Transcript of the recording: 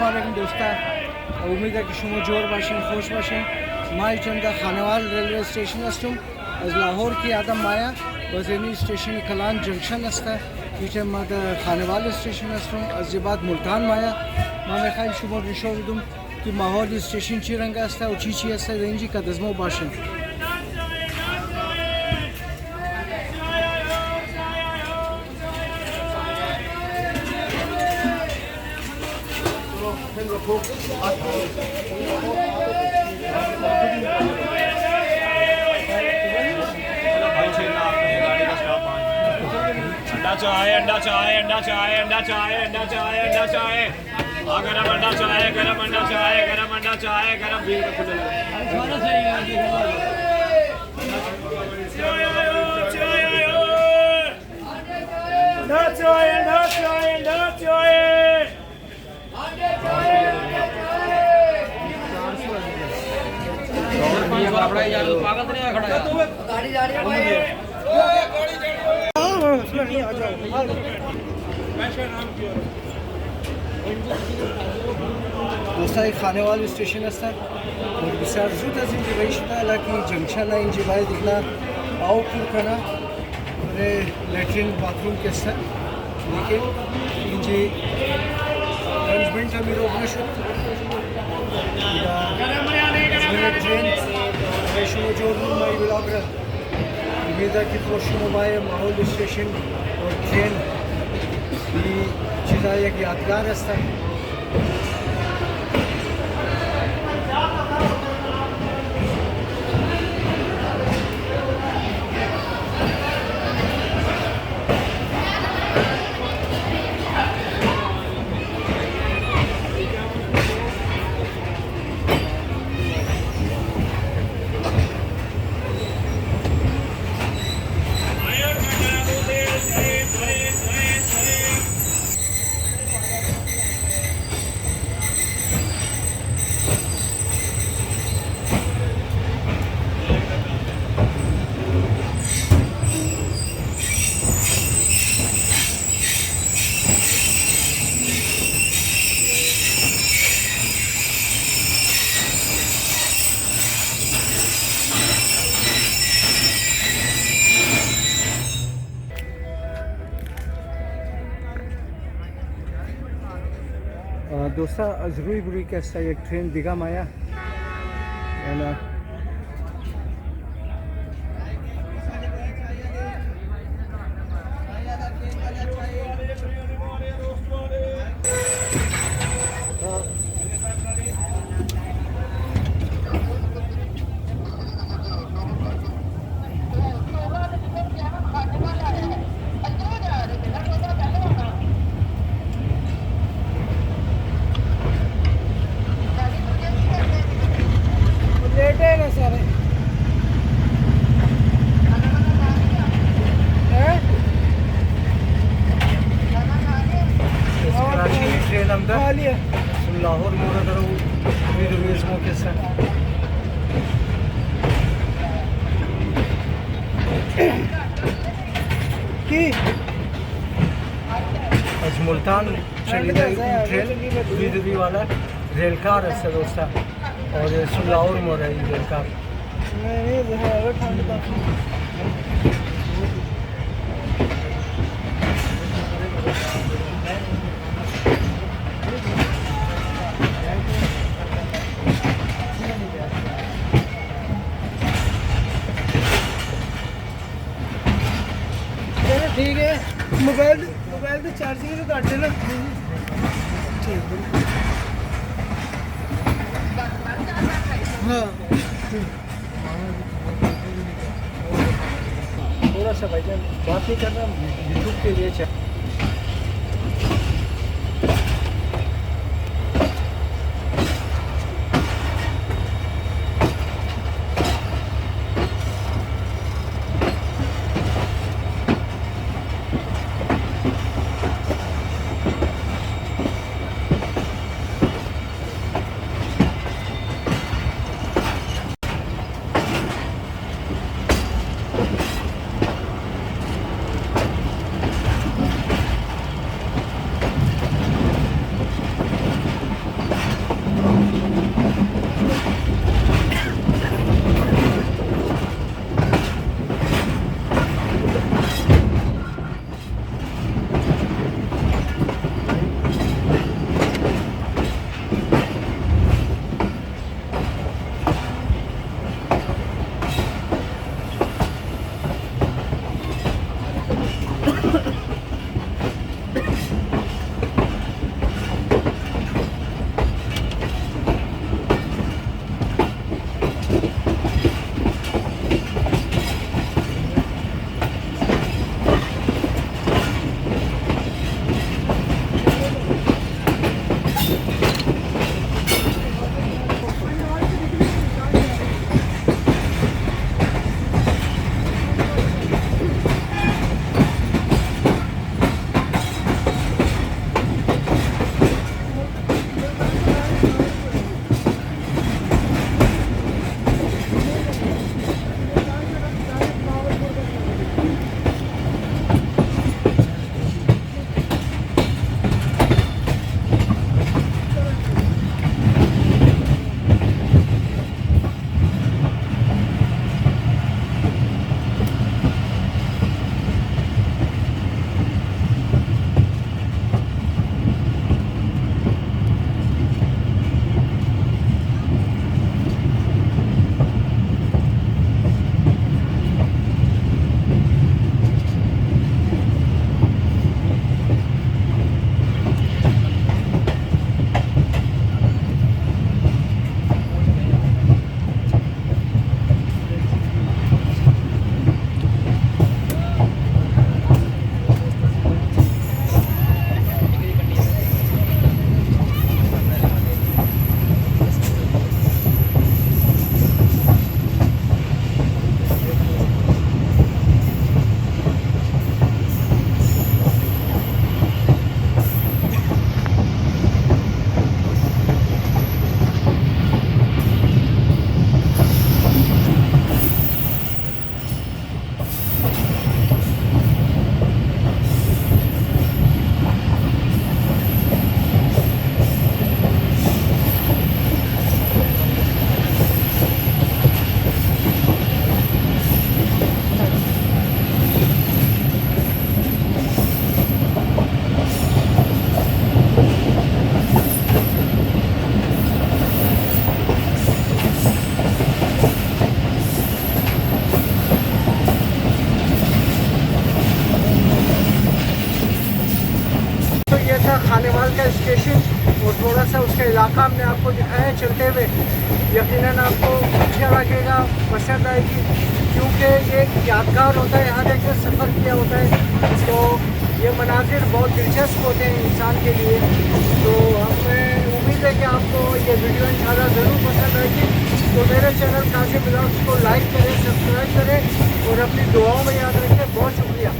वालेकुम दोस्ता, उम्मीद है कि शुमा जोर बाशें खुश बाशें। माई चंदा खानेवाल रेलवे स्टेशन हस्तम आज लाहौर की आदम माया वज़नी स्टेशन कलान जंक्शन हस्ता पीछे मद खानेवाल स्टेशन हस्तम आज बाद मुल्तान माया मामे खाई शुमा रिशो विदुम कि माहौल स्टेशन ची रंग हस्ता उची ची हस्ता रेंजी का दजमो बाशें। अंडा चाय अंडा चाय अंडा चाय अंडा चाय अंडा चाय गरम अंडा चाय गरम अंडा चाय गरम अंडा चाय गरम बीर का खुले अंडा चाय अंडा चाय अंडा चाय पागल तो नहीं खड़ा गाड़ी जा रही है भाई दोस्ता खानेवाल स्टेशन हस्ता और बिसार जुद आज इंजी वैशना हालांकि जंक्शन है इंजी भाई दिखना आउटपुट करना अरे लेट्रिन बाथरूम के हस्ता लेकिन इंजी अरेंजमेंट अभी रोकना शुरू ट्रेन वैष्णो जोर माई ब्लॉक उम्मीद है कि खुशनुमा माहौल स्टेशन और ट्रेन की चीज़ा एक यादगार रास्ता दोस्ता ज़रूरी बुरी कैसा एक ट्रेन दिखा माया है ना लाहौर मोड़ा करो मौके से आज मुल्तान चली जाएगी ट्रेन वाला रेल कार है दोस्ता और लाहौर मोड़ है रेल कार ठीक है मोबाइल तो चार्जिंग तो काट देना ठीक हाँ थोड़ा सा भाईजान बात नहीं करना यूट्यूब के लिए खानेवाल का स्टेशन और थोड़ा सा उसका इलाका हमने आपको दिखाया चलते हुए। यकीनन आपको अच्छा लगेगा, पसंद आएगी, क्योंकि ये यादगार होता है, हर एक ने सफ़र किया होता है, तो ये मनाजिर बहुत दिलचस्प होते हैं इंसान के लिए। तो हमें उम्मीद है कि आपको ये वीडियो इंशाल्लाह ज़रूर पसंद आएगी। तो मेरे चैनल काज़ी ब्लॉग्स को लाइक करें, सब्सक्राइब करें और अपनी दुआओं में याद रखें। बहुत शुक्रिया।